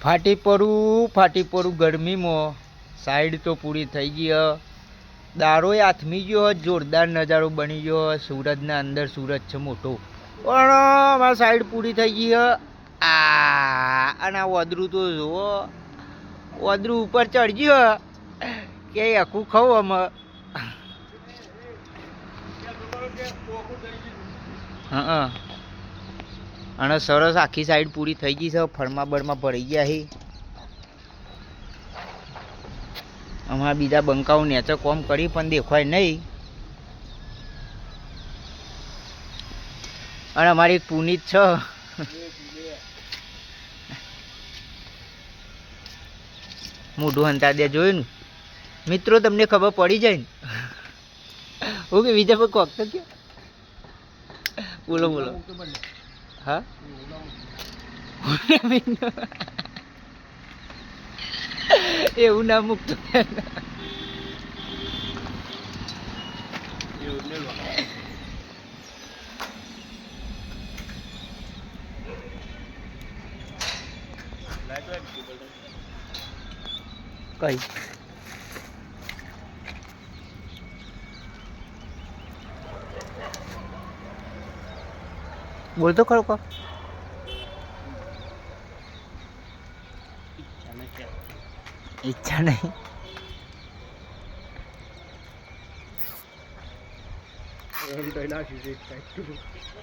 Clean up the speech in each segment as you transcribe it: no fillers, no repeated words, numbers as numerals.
ફાટી પડું ગરમીમાં. સાઈડ તો પૂરી થઈ ગઈ હ. દારોય આથમી ગયો. જોરદાર નજારો બની ગયો. સુરજના અંદર સૂરજ છે મોટો, પણ અમારી સાઈડ પૂરી થઈ ગઈ હ. અને આ વદરું તો જુઓ, વદરું ઉપર ચડી ગયો કે આખું ખાવ અમે. હા, અને સરસ આખી સાઈડ પૂરી થઈ ગઈ છે. ફળમાં બળમાં ભરાઈ ગયા છે. અમારા બીજા બંકાઓ નેચે કોમ કરી પણ દેખાય નહીં. અને અમારી એક પુનિત છે. મોઢું હંતા દે જોયું ને મિત્રો, તમને ખબર પડી જાય ને. ઓકે, બીજા પર કોક તો કે બોલો બોલો. હા, એવું ના મૂકતો. કઈ બોલતો ખરો કો. ઈચ્છા નહીં.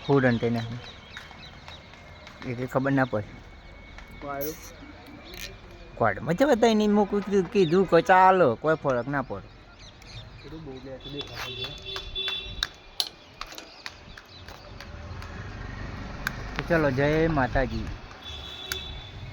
ફૂડ અંતે ના એ ખબર ના પડે. કોડમાં છે બધા એની મૂકું કીધું કોઈ ચાલો, કોઈ ફરક ના પડે. ચલો, જય માતાજી.